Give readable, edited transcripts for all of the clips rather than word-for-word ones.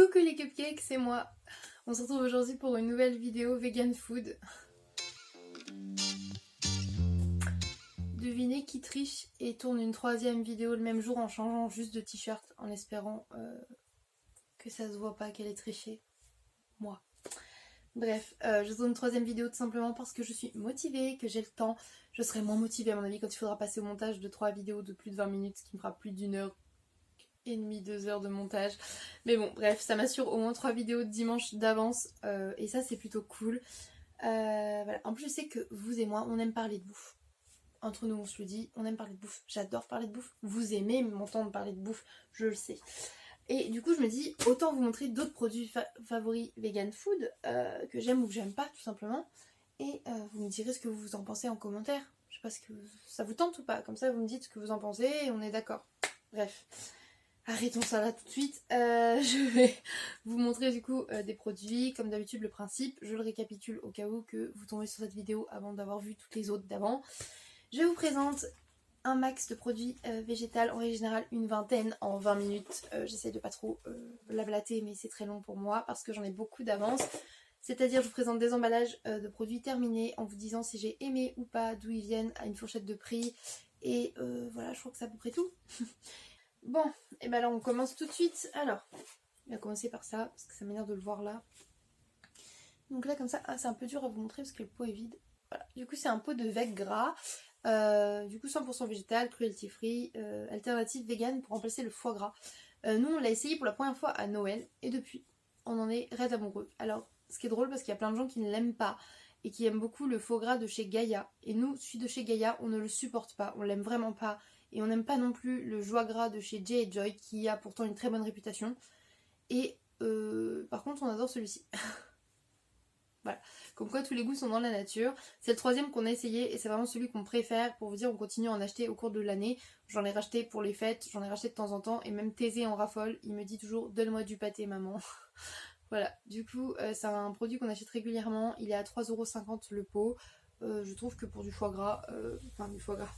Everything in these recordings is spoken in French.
Coucou les cupcakes, c'est moi. On se retrouve aujourd'hui pour une nouvelle vidéo vegan food. Devinez qui triche et tourne une troisième vidéo le même jour en changeant juste de t-shirt en espérant que ça se voit pas qu'elle est trichée. Moi. Bref, je tourne une troisième vidéo tout simplement parce que je suis motivée, que j'ai le temps. Je serai moins motivée à mon avis quand il faudra passer au montage de 3 vidéos de plus de 20 minutes, ce qui me fera plus d'une heure et demie, 2 heures de montage. Mais bon, bref, ça m'assure au moins 3 vidéos de dimanche d'avance et ça c'est plutôt cool. Voilà. En plus, je sais que vous et moi, on aime parler de bouffe. Entre nous, on se le dit, on aime parler de bouffe. J'adore parler de bouffe. Vous aimez m'entendre parler de bouffe, je le sais. Et du coup, je me dis, autant vous montrer d'autres produits favoris vegan food que j'aime ou que j'aime pas, tout simplement. Et vous me direz ce que vous en pensez en commentaire. Je sais pas ce que ça vous tente ou pas. Comme ça, vous me dites ce que vous en pensez et on est d'accord. Bref. Arrêtons ça là tout de suite. Je vais vous montrer du coup des produits. Comme d'habitude, le principe, je le récapitule au cas où que vous tombez sur cette vidéo avant d'avoir vu toutes les autres d'avant. Je vous présente un max de produits végétaux, en règle générale une vingtaine en 20 minutes. J'essaie de pas trop blablater, mais c'est très long pour moi parce que j'en ai beaucoup d'avance. C'est-à-dire, je vous présente des emballages de produits terminés en vous disant si j'ai aimé ou pas, d'où ils viennent, à une fourchette de prix. Et voilà, je crois que c'est à peu près tout. Bon, et ben là on commence tout de suite. Alors, on va commencer par ça, parce que ça m'énerve de le voir là. Donc là comme ça, c'est un peu dur à vous montrer parce que le pot est vide. Voilà, du coup c'est un pot de veg gras. Du coup 100% végétal, cruelty free, alternative vegan pour remplacer le foie gras. Nous on l'a essayé pour la première fois à Noël et depuis on en est raide amoureux. Alors ce qui est drôle parce qu'il y a plein de gens qui ne l'aiment pas et qui aiment beaucoup le foie gras de chez Gaïa. Et nous, celui de chez Gaïa, on ne le supporte pas, on l'aime vraiment pas. Et on n'aime pas non plus le joie gras de chez Jay & Joy qui a pourtant une très bonne réputation. Et par contre on adore celui-ci. Voilà, comme quoi tous les goûts sont dans la nature. C'est le troisième qu'on a essayé et c'est vraiment celui qu'on préfère. Pour vous dire, on continue à en acheter au cours de l'année. J'en ai racheté pour les fêtes, j'en ai racheté de temps en temps. Et même Thésée en raffole, il me dit toujours donne-moi du pâté maman. Voilà, du coup c'est un produit qu'on achète régulièrement. Il est à 3,50€ le pot. Je trouve que pour du foie gras,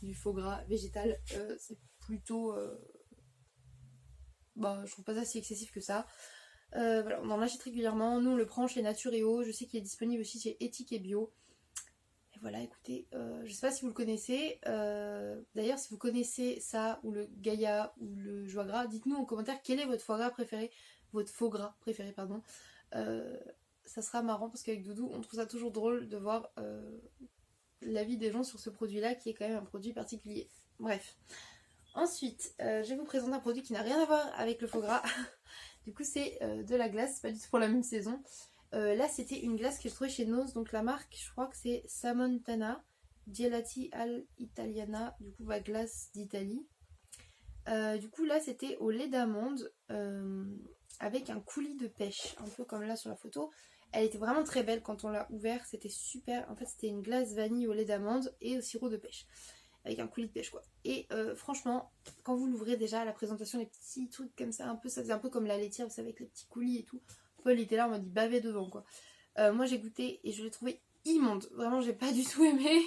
du faux gras végétal, c'est plutôt... je trouve pas ça si excessif que ça. Voilà, on en achète régulièrement. Nous on le prend chez Naturéo. Je sais qu'il est disponible aussi chez Éthique et Bio. Et voilà, écoutez, je sais pas si vous le connaissez. D'ailleurs, si vous connaissez ça, ou le Gaïa, ou le Joie Gras, dites-nous en commentaire quel est votre foie gras préféré. Votre faux gras préféré, pardon. Ça sera marrant parce qu'avec Doudou, on trouve ça toujours drôle de voir l'avis des gens sur ce produit-là qui est quand même un produit particulier. Bref. Ensuite, je vais vous présenter un produit qui n'a rien à voir avec le faux gras. Du coup, c'est de la glace, pas du tout pour la même saison. Là, c'était une glace que je trouvais chez Nose. Donc la marque, je crois que c'est Samontana Gelati al Italiana. Du coup, glace d'Italie. Du coup, là, c'était au lait d'amande avec un coulis de pêche. Un peu comme là sur la photo. Elle était vraiment très belle quand on l'a ouvert. C'était super. En fait, c'était une glace vanille au lait d'amande et au sirop de pêche. Avec un coulis de pêche quoi. Et franchement, quand vous l'ouvrez déjà, la présentation, les petits trucs comme ça, ça faisait un peu comme la laitière, vous savez, avec les petits coulis et tout. Paul était là, on m'a dit bavé devant quoi. Moi j'ai goûté et je l'ai trouvé immonde. Vraiment, j'ai pas du tout aimé.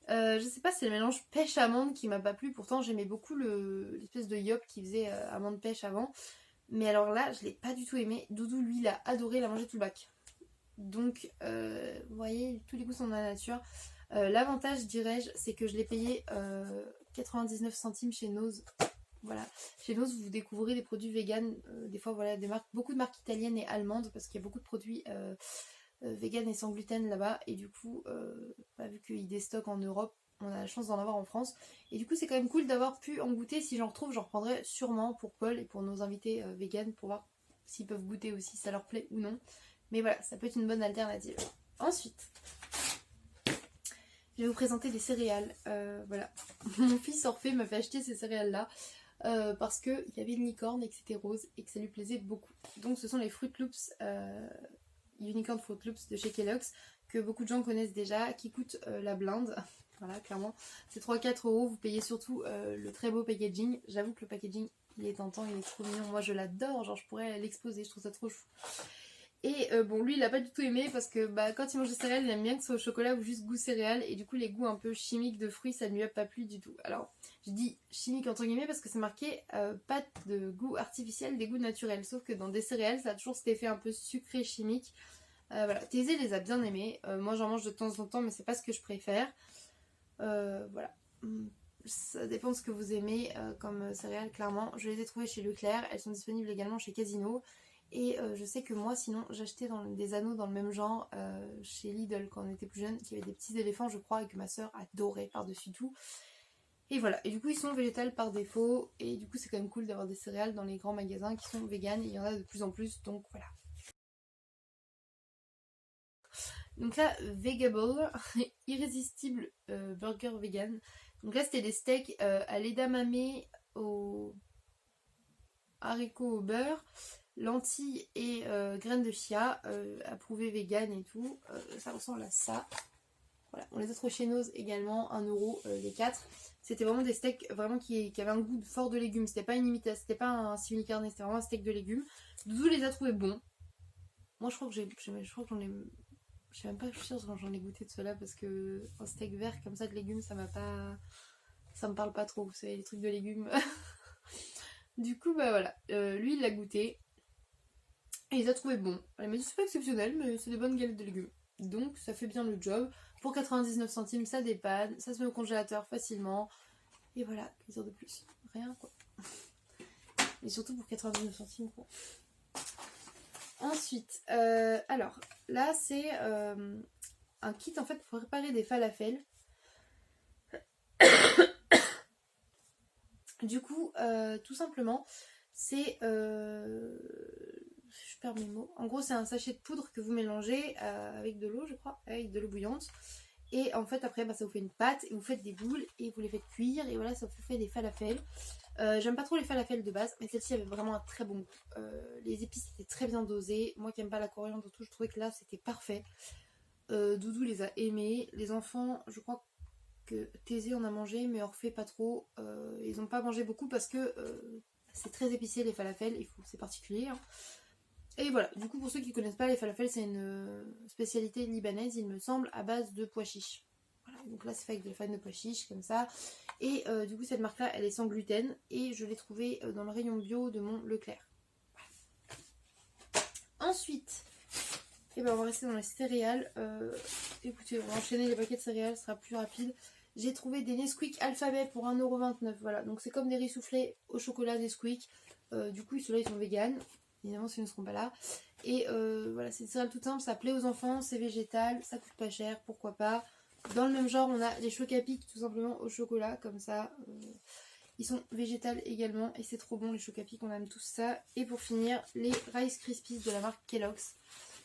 Je sais pas, c'est le mélange pêche-amande qui m'a pas plu. Pourtant, j'aimais beaucoup l'espèce de yop qui faisait amande pêche avant. Mais alors là, je l'ai pas du tout aimé. Doudou, lui, il a adoré, il a mangé tout le bac. Donc, vous voyez, tous les goûts sont dans la nature. L'avantage, dirais-je, c'est que je l'ai payé 99 centimes chez Nose. Voilà, chez Nose vous découvrez des produits vegan, des fois voilà, beaucoup de marques italiennes et allemandes parce qu'il y a beaucoup de produits vegan et sans gluten là-bas et du coup, vu qu'ils déstockent en Europe, on a la chance d'en avoir en France et du coup c'est quand même cool d'avoir pu en goûter. Si j'en retrouve, j'en reprendrai sûrement pour Paul et pour nos invités vegan pour voir s'ils peuvent goûter aussi, si ça leur plaît ou non. Mais voilà, ça peut être une bonne alternative. Ensuite, je vais vous présenter des céréales. Voilà. Mon fils Orphée m'a fait acheter ces céréales là parce qu'il y avait une licorne et que c'était rose et que ça lui plaisait beaucoup. Donc ce sont les Fruit Loops, Unicorn Fruit Loops de chez Kellogg's que beaucoup de gens connaissent déjà, qui coûtent la blinde. Voilà, clairement. C'est 3-4€, vous payez surtout le très beau packaging. J'avoue que le packaging il est tentant, il est trop mignon. Moi je l'adore, genre je pourrais l'exposer, je trouve ça trop chou. Et bon, lui il a pas du tout aimé parce que bah, quand il mange des céréales, il aime bien que ce soit au chocolat ou juste goût céréales. Et du coup, les goûts un peu chimiques de fruits, ça ne lui a pas plu du tout. Alors, je dis chimique entre guillemets parce que c'est marqué pas de goût artificiel, des goûts naturels. Sauf que dans des céréales, ça a toujours cet effet un peu sucré chimique. Voilà, Thésée les a bien aimés. Moi, j'en mange de temps en temps, mais c'est pas ce que je préfère. Voilà. Ça dépend de ce que vous aimez comme céréales, clairement. Je les ai trouvées chez Leclerc. Elles sont disponibles également chez Casino. Et je sais que moi, sinon, j'achetais des anneaux dans le même genre chez Lidl quand on était plus jeune, qui avaient des petits éléphants, je crois, et que ma soeur adorait par-dessus tout. Et voilà. Et du coup, ils sont végétales par défaut. Et du coup, c'est quand même cool d'avoir des céréales dans les grands magasins qui sont véganes. Il y en a de plus en plus, donc voilà. Donc là, Vegable, irrésistible burger vegan. Donc là, c'était des steaks à l'edamame, au haricots au beurre, lentilles et graines de chia, approuvées vegan et tout. Ça ressemble à ça. Voilà. On les a trouvés chez Noz également, 1€ les 4. C'était vraiment des steaks vraiment qui avaient un goût fort de légumes. C'était pas une imitation, c'était pas un simili carne, c'était vraiment un steak de légumes. Doudou les a trouvés bons. Moi, je crois que j'en ai. Je sais même pas, je suis sûre quand j'en ai goûté de cela parce que un steak vert comme ça de légumes, ça m'a pas. Ça me parle pas trop, vous savez, les trucs de légumes. Du coup, bah voilà. Lui, il l'a goûté. Et il les a trouvé bons. Il m'a dit c'est pas exceptionnel, mais c'est des bonnes galettes de légumes. Donc, ça fait bien le job. Pour 99 centimes, ça dépanne. Ça se met au congélateur facilement. Et voilà, que dire de plus. Rien, quoi. Et surtout pour 99 centimes, quoi. Ensuite, alors, là, c'est un kit en fait pour préparer des falafels. Du coup, tout simplement, c'est... je perds mes mots. En gros, c'est un sachet de poudre que vous mélangez avec de l'eau, je crois, avec de l'eau bouillante. Et en fait, après, bah, ça vous fait une pâte et vous faites des boules et vous les faites cuire. Et voilà, ça vous fait des falafels. J'aime pas trop les falafels de base, mais celle-ci avait vraiment un très bon goût. Les épices étaient très bien dosées. Moi qui aime pas la coriandre et tout, je trouvais que là, c'était parfait. Doudou les a aimés. Les enfants, je crois que Thésée en a mangé, mais Orphée pas trop. Ils ont pas mangé beaucoup parce que c'est très épicé les falafels, c'est particulier. Hein. Et voilà, du coup pour ceux qui connaissent pas, les falafels c'est une spécialité libanaise, il me semble, à base de pois chiches. Voilà, donc là c'est fait avec de la farine de pois chiches, comme ça. Et du coup cette marque là, elle est sans gluten, et je l'ai trouvée dans le rayon bio de mon Leclerc. Voilà. Ensuite, et ben on va rester dans les céréales. Écoutez, on va enchaîner les paquets de céréales, ce sera plus rapide. J'ai trouvé des Nesquik Alphabet pour 1,29€. Voilà, donc c'est comme des riz soufflés au chocolat Nesquik. Du coup, ceux-là ils sont vegan. Évidemment, s'ils ne seront pas là. Et voilà, c'est des céréales tout simples, ça plaît aux enfants, c'est végétal, ça coûte pas cher, pourquoi pas. Dans le même genre, on a les Chocapic tout simplement au chocolat, comme ça. Ils sont végétales également et c'est trop bon les Chocapic, on aime tous ça. Et pour finir, les Rice Krispies de la marque Kellogg's.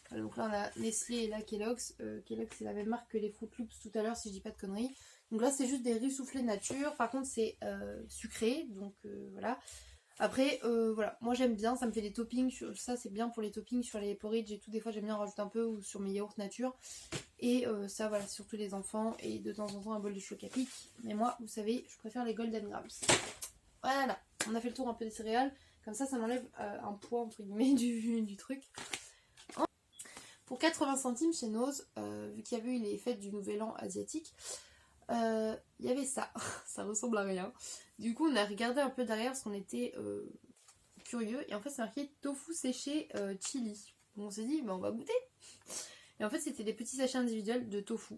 Voilà, donc là on a Nestlé et là Kellogg's. Kellogg's c'est la même marque que les Fruit Loops tout à l'heure si je dis pas de conneries. Donc là c'est juste des riz soufflés nature, par contre c'est sucré, donc voilà. Après, voilà, moi j'aime bien, ça me fait des toppings, ça c'est bien pour les toppings sur les porridge et tout, des fois j'aime bien en rajouter un peu ou sur mes yaourts nature. Et ça voilà, surtout les enfants et de temps en temps un bol de Chocapic. Mais moi, vous savez, je préfère les Golden Grams. Voilà, on a fait le tour un peu des céréales, comme ça m'enlève un poids entre guillemets du truc. Pour 80 centimes chez Noz, vu qu'il y avait eu les fêtes du Nouvel An asiatique, il y avait ça, ça ressemble à rien. Du coup on a regardé un peu derrière parce qu'on était curieux et en fait c'est marqué tofu séché chili. Donc on s'est dit bah on va goûter. Et en fait c'était des petits sachets individuels de tofu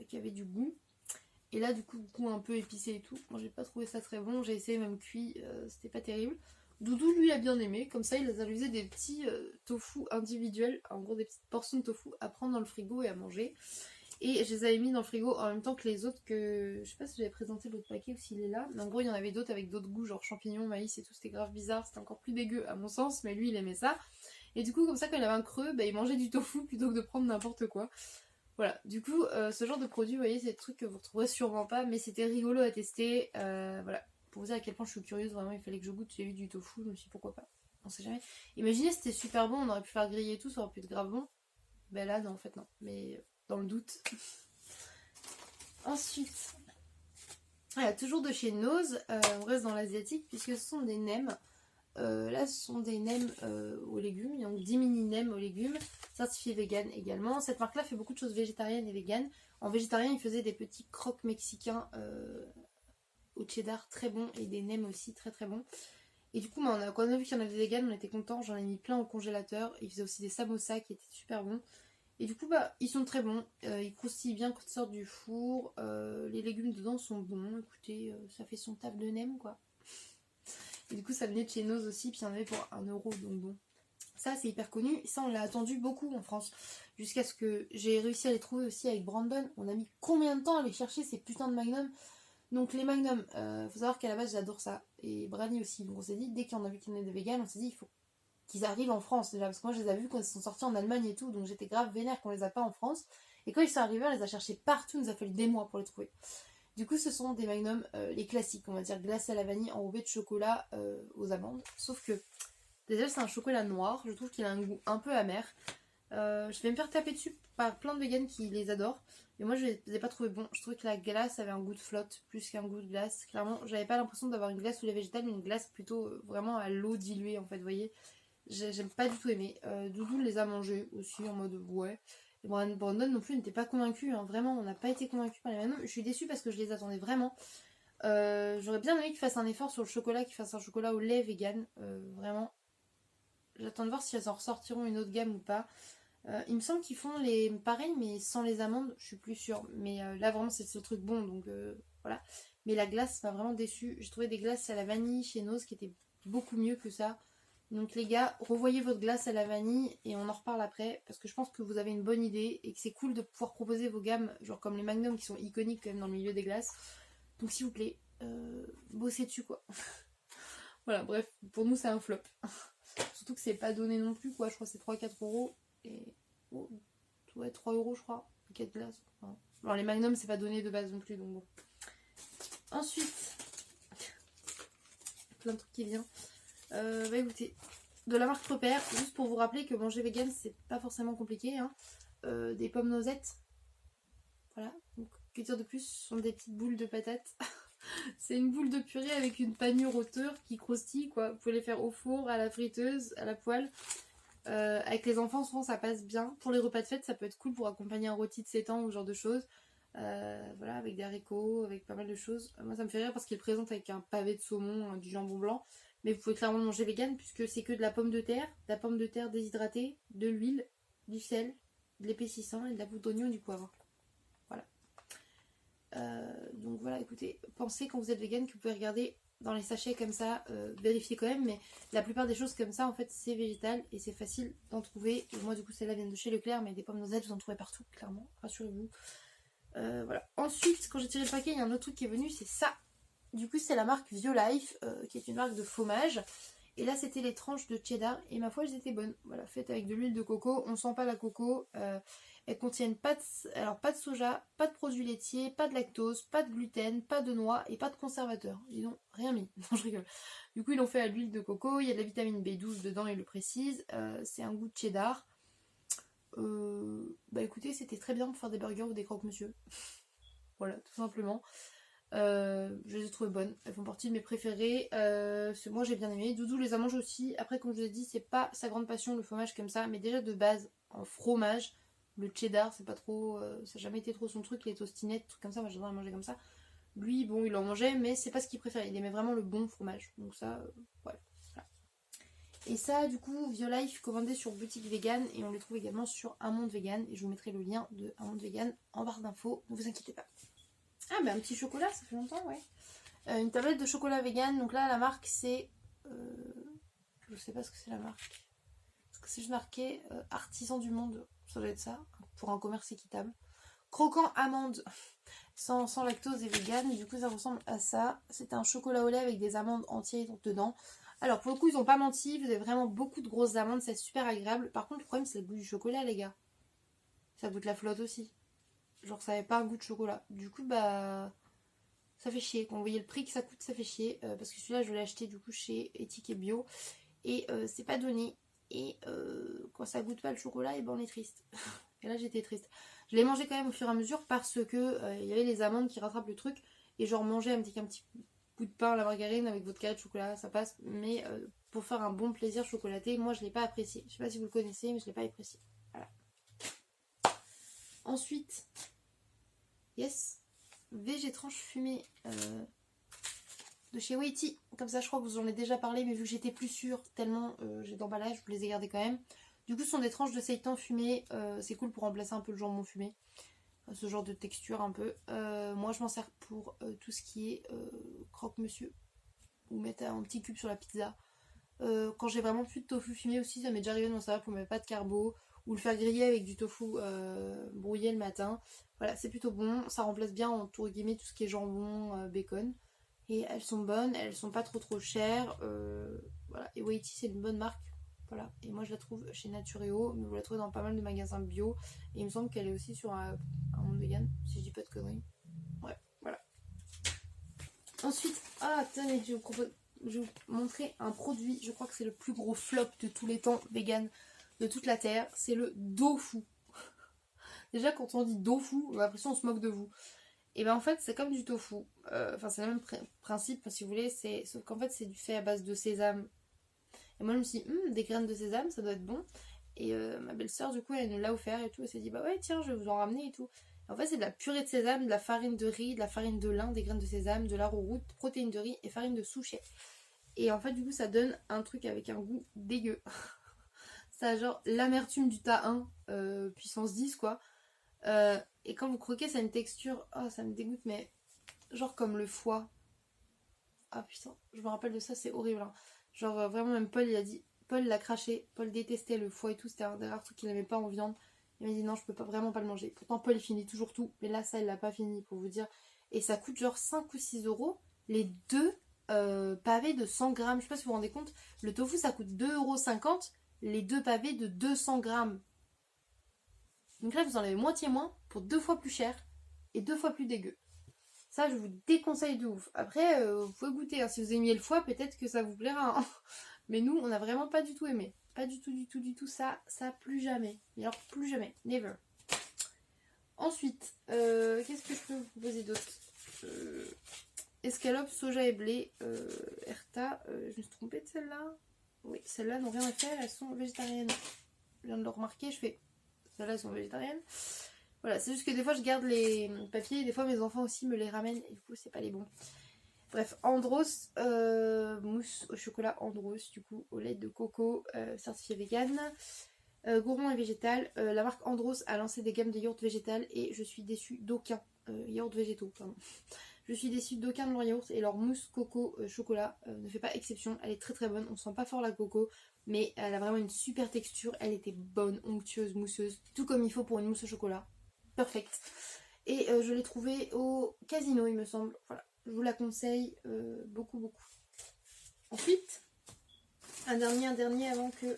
qui avaient du goût. Et là du coup goût un peu épicé et tout. Moi j'ai pas trouvé ça très bon, j'ai essayé même cuit, c'était pas terrible. Doudou lui a bien aimé, comme ça il a amusé des petits tofu individuels, en gros des petites portions de tofu à prendre dans le frigo et à manger. Et je les avais mis dans le frigo en même temps que les autres que... Je sais pas si j'avais présenté l'autre paquet ou s'il est là. Mais en gros il y en avait d'autres avec d'autres goûts, genre champignons, maïs et tout, c'était grave bizarre, c'était encore plus dégueu à mon sens, mais lui il aimait ça. Et du coup comme ça quand il avait un creux, bah, il mangeait du tofu plutôt que de prendre n'importe quoi. Voilà, du coup ce genre de produit, vous voyez, c'est des trucs que vous retrouverez sûrement pas, mais c'était rigolo à tester. Voilà, pour vous dire à quel point je suis curieuse, vraiment il fallait que je goûte, j'ai eu du tofu, je me suis dit pourquoi pas. On sait jamais. Imaginez c'était super bon, on aurait pu faire griller et tout, ça aurait pu être grave bon. Ben là non en fait non, mais dans le doute. Ensuite, voilà, toujours de chez Noz, on reste dans l'asiatique puisque ce sont des nems. Là ce sont des nems aux légumes, donc 10 mini nems aux légumes, certifiés vegan également. Cette marque là fait beaucoup de choses végétariennes et véganes. En végétarien ils faisaient des petits croques mexicains au cheddar très bons et des nems aussi très très bons. Et du coup bah, quand on a vu qu'il y en avait des vegan on était contents, j'en ai mis plein au congélateur. Ils faisaient aussi des samosas qui étaient super bons. Et du coup bah ils sont très bons, ils croustillent bien quand ils sortent du four, les légumes dedans sont bons, écoutez ça fait son taf de nem quoi. Et du coup ça venait de chez Noz aussi, puis il y en avait pour 1 euro, donc bon. Ça c'est hyper connu, et ça on l'a attendu beaucoup en France. Jusqu'à ce que j'ai réussi à les trouver aussi avec Brandon. On a mis combien de temps à aller chercher ces putains de Magnum. Donc les Magnum, faut savoir qu'à la base j'adore ça. Et Brani aussi. Donc on s'est dit, dès qu'on a vu qu'il y en avait des véganes, on s'est dit il faut qu'ils arrivent en France déjà. Parce que moi je les ai vus quand ils sont sortis en Allemagne et tout. Donc j'étais grave vénère qu'on les a pas en France. Et quand ils sont arrivés, on les a cherchés partout, il nous a fallu des mois pour les trouver. Du coup, ce sont des Magnum, les classiques, on va dire, glacés à la vanille enrobés de chocolat aux amandes. Sauf que, déjà, c'est un chocolat noir. Je trouve qu'il a un goût un peu amer. Je vais me faire taper dessus par plein de vegans qui les adorent. Mais moi, je les ai pas trouvés bons. Je trouvais que la glace avait un goût de flotte plus qu'un goût de glace. Clairement, j'avais pas l'impression d'avoir une glace ou lait végétal, mais une glace plutôt vraiment à l'eau diluée, en fait, vous voyez. J'aime pas du tout aimé. Doudou les a mangés aussi en mode ouais. Et Brandon non plus n'était pas convaincu, hein. Vraiment on n'a pas été convaincu par les Magnum. Je suis déçue parce que je les attendais vraiment. J'aurais bien aimé qu'ils fassent un effort sur le chocolat, qu'ils fassent un chocolat au lait vegan, vraiment. J'attends de voir si elles en ressortiront une autre gamme ou pas. Il me semble qu'ils font les pareils mais sans les amandes, je suis plus sûre. Mais là vraiment c'est le truc bon donc voilà. Mais la glace m'a vraiment déçue. J'ai trouvé des glaces à la vanille chez Noz qui étaient beaucoup mieux que ça. Donc les gars, revoyez votre glace à la vanille et on en reparle après parce que je pense que vous avez une bonne idée et que c'est cool de pouvoir proposer vos gammes, genre comme les Magnum qui sont iconiques quand même dans le milieu des glaces. Donc s'il vous plaît, bossez dessus quoi. Voilà, bref, pour nous c'est un flop. Surtout que c'est pas donné non plus quoi, je crois que c'est 3-4 euros et... Oh, ouais, 3 euros je crois, paquet de glace. Enfin, alors les Magnum c'est pas donné de base non plus donc bon. Ensuite, plein de trucs qui viennent. Bah écoutez, de la marque Repère, juste pour vous rappeler que manger vegan c'est pas forcément compliqué, hein. Des pommes noisettes, voilà, donc que dire de plus, ce sont des petites boules de patates. C'est une boule de purée avec une panure hauteur qui croustille quoi, vous pouvez les faire au four, à la friteuse, à la poêle. Avec les enfants souvent ça passe bien, pour les repas de fête ça peut être cool pour accompagner un rôti de 7 ans ou ce genre de choses. Voilà, avec des haricots, avec pas mal de choses. Moi ça me fait rire parce qu'il le présente avec un pavé de saumon, du jambon blanc. Mais vous pouvez clairement le manger vegan puisque c'est que de la pomme de terre déshydratée, de l'huile, du sel, de l'épaississant et de la poudre d'oignon et du poivre. Voilà. Donc voilà, écoutez, pensez quand vous êtes vegan que vous pouvez regarder dans les sachets comme ça, vérifiez quand même, mais la plupart des choses comme ça en fait c'est végétal et c'est facile d'en trouver. Et moi du coup celle-là vient de chez Leclerc, mais des pommes noisettes vous en trouvez partout, clairement, rassurez-vous. Voilà. Ensuite, quand j'ai tiré le paquet, il y a un autre truc qui est venu, c'est ça. Du coup, c'est la marque Violife, qui est une marque de fromage. Et là, c'était les tranches de cheddar. Et ma foi, elles étaient bonnes. Voilà, faites avec de l'huile de coco. On sent pas la coco. Elles contiennent pas de soja, pas de produits laitiers, pas de lactose, pas de gluten, pas de noix et pas de conservateur. Ils n'ont rien mis. Non, je rigole. Du coup, ils l'ont fait à l'huile de coco. Il y a de la vitamine B12 dedans, ils le précisent. C'est un goût de cheddar. Bah écoutez, c'était très bien pour faire des burgers ou des croque-monsieur. Voilà, tout simplement. Je les ai trouvées bonnes, elles font partie de mes préférées. Moi j'ai bien aimé. Doudou les a mangées aussi. Après, comme je vous ai dit, c'est pas sa grande passion le fromage comme ça, mais déjà de base, en fromage, le cheddar, c'est pas trop. Ça n'a jamais été trop son truc, les tostinettes, trucs comme ça. Moi j'adore les manger comme ça. Lui, bon, il en mangeait, mais c'est pas ce qu'il préfère. Il aimait vraiment le bon fromage. Donc ça, ouais. Voilà. Et ça, du coup, Violife commandé sur Boutique Vegan et on les trouve également sur Un Monde Vegan. Et je vous mettrai le lien de Un Monde Vegan en barre d'infos. Ne vous inquiétez pas. Ah, bah un petit chocolat, ça fait longtemps, ouais. Une tablette de chocolat vegan. Donc là, la marque, c'est. Je sais pas ce que c'est la marque. Parce que c'est juste marqué Artisan du Monde. Ça doit être ça. Pour un commerce équitable. Croquant amande. Sans lactose et vegan. Du coup, ça ressemble à ça. C'est un chocolat au lait avec des amandes entières dedans. Alors, pour le coup, ils ont pas menti. Vous avez vraiment beaucoup de grosses amandes. C'est super agréable. Par contre, le problème, c'est le goût du chocolat, les gars. Ça goûte la flotte aussi. Genre ça avait pas un goût de chocolat. Du coup bah ça fait chier. Quand vous voyez le prix que ça coûte, ça fait chier. Parce que celui-là je l'ai acheté du coup chez Éthique et Bio. Et c'est pas donné. Et quand ça goûte pas le chocolat, et ben on est triste. Et là j'étais triste. Je l'ai mangé quand même au fur et à mesure parce que il y avait les amandes qui rattrapent le truc. Et genre manger un petit bout de pain à la margarine avec votre carré de chocolat, ça passe. Mais pour faire un bon plaisir chocolaté. Moi je l'ai pas apprécié. Je sais pas si vous le connaissez mais je l'ai pas apprécié. Voilà. Ensuite, yes, Végétranche fumée de chez Waity. Comme ça je crois que vous en avez déjà parlé mais vu que j'étais plus sûre tellement j'ai d'emballage, je vous les ai gardés quand même. Du coup ce sont des tranches de seitan fumé, c'est cool pour remplacer un peu le jambon fumé. Ce genre de texture un peu. Moi je m'en sers pour tout ce qui est croque-monsieur ou mettre un petit cube sur la pizza. Quand j'ai vraiment plus de tofu fumé aussi, ça m'est déjà arrivé de m'en servir pour mettre pas de carbo ou le faire griller avec du tofu brouillé le matin. Voilà, c'est plutôt bon, ça remplace bien entre guillemets tout ce qui est jambon, bacon. Et elles sont bonnes, elles sont pas trop chères. Voilà, et Waity c'est une bonne marque. Voilà, et moi je la trouve chez Natureo, mais vous la trouvez dans pas mal de magasins bio. Et il me semble qu'elle est aussi sur un monde vegan, si je dis pas de conneries. Ouais, voilà. Ensuite, tenez, je vais vous montrer un produit, je crois que c'est le plus gros flop de tous les temps vegan de toute la terre, c'est le tofu. Déjà quand on dit tofu, on a l'impression qu'on se moque de vous. Et ben en fait c'est comme du tofu, enfin c'est le même principe si vous voulez, sauf qu'en fait c'est fait à base de sésame. Et moi je me suis dit, des graines de sésame ça doit être bon. Et ma belle-sœur du coup elle nous l'a offert et tout, elle s'est dit bah ouais tiens je vais vous en ramener et tout. Et en fait c'est de la purée de sésame, de la farine de riz, de la farine de lin, des graines de sésame, de l'arrowroot, protéines de riz et farine de souchet. Et en fait du coup ça donne un truc avec un goût dégueu. Ça a genre l'amertume du tahin, puissance 10 quoi. Et quand vous croquez ça a une texture, ça me dégoûte mais genre comme le foie. Ah putain, je me rappelle de ça, c'est horrible hein. Genre vraiment même Paul il a dit, Paul l'a craché, Paul détestait le foie et tout, c'était un des rares trucs qu'il n'aimait pas en viande. Il m'a dit non je peux pas, vraiment pas le manger. Pourtant Paul il finit toujours tout, mais là ça il l'a pas fini pour vous dire. Et ça coûte genre 5 ou 6 euros les deux pavés de 100 grammes. Je sais pas si vous vous rendez compte, le tofu ça coûte 2,50 €, les deux pavés de 200 grammes. Donc là vous en avez moitié moins pour 2 fois plus cher et 2 fois plus dégueu. Ça, je vous déconseille de ouf. Après, vous pouvez goûter. Hein. Si vous aimiez le foie, peut-être que ça vous plaira. Hein. Mais nous, on n'a vraiment pas du tout aimé. Pas du tout. Ça plus jamais. Mais alors, plus jamais. Never. Ensuite, qu'est-ce que je peux vous proposer d'autre Escalope, soja et blé. Erta. Je me suis trompée de celle-là. Oui, celles-là n'ont rien à faire. Elles sont végétariennes. Je viens de le remarquer. Je fais. Celles-là, elles sont végétariennes. Voilà, c'est juste que des fois je garde les papiers et des fois mes enfants aussi me les ramènent et du coup c'est pas les bons. Bref, Andros, mousse au chocolat Andros, du coup au lait de coco, certifié vegan, gourmand et végétal. La marque Andros a lancé des gammes de yaourts végétal et je suis déçue d'aucun, yaourts végétaux, pardon. Je suis déçue d'aucun de leurs yaourts et leur mousse coco chocolat ne fait pas exception. Elle est très bonne, on sent pas fort la coco, mais elle a vraiment une super texture. Elle était bonne, onctueuse, mousseuse, tout comme il faut pour une mousse au chocolat. Perfect. Et je l'ai trouvée au Casino il me semble. Voilà, je vous la conseille beaucoup. Ensuite, un dernier avant que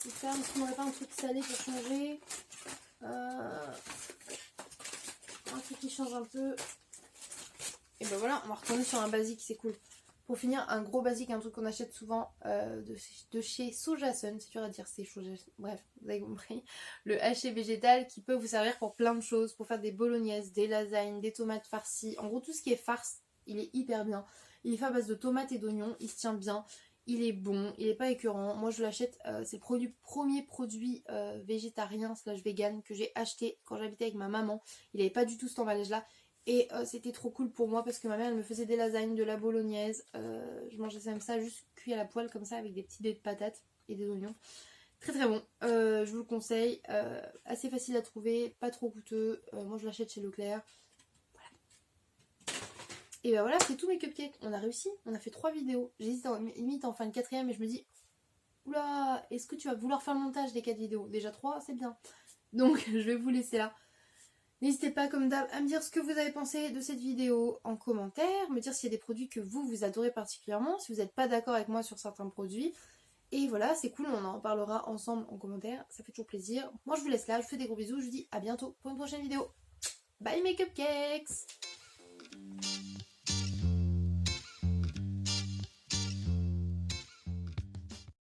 je ferme. Est-ce qu'on n'aurait pas un truc salé pour changer un truc qui change un peu. Et ben voilà, on va retourner sur un basique, c'est cool. Pour finir, un gros basique, un truc qu'on achète souvent de chez Sojasun, c'est dur à dire, c'est Sojasun, bref, vous avez compris. Le haché végétal qui peut vous servir pour plein de choses, pour faire des bolognaises, des lasagnes, des tomates farcies. En gros, tout ce qui est farce, il est hyper bien. Il est fait à base de tomates et d'oignons, il se tient bien, il est bon, il est pas écœurant. Moi, je l'achète, c'est le premier produit végétarien slash vegan que j'ai acheté quand j'habitais avec ma maman. Il n'avait pas du tout cet emballage-là. Et c'était trop cool pour moi parce que ma mère elle me faisait des lasagnes, de la bolognaise. Je mangeais même ça juste cuit à la poêle comme ça avec des petits dés de patates et des oignons. Très bon, je vous le conseille. Assez facile à trouver, pas trop coûteux. Moi je l'achète chez Leclerc. Voilà. Et ben voilà, c'est tous mes cupcakes. On a réussi, on a fait 3 vidéos. J'hésite limite à en faire une 4ème mais je me dis oula, est-ce que tu vas vouloir faire le montage des 4 vidéos? Déjà 3, c'est bien. Donc je vais vous laisser là. N'hésitez pas comme d'hab à me dire ce que vous avez pensé de cette vidéo en commentaire, me dire s'il y a des produits que vous adorez particulièrement, si vous n'êtes pas d'accord avec moi sur certains produits. Et voilà, c'est cool, on en parlera ensemble en commentaire, ça fait toujours plaisir. Moi je vous laisse là, je vous fais des gros bisous, je vous dis à bientôt pour une prochaine vidéo. Bye mes cupcakes!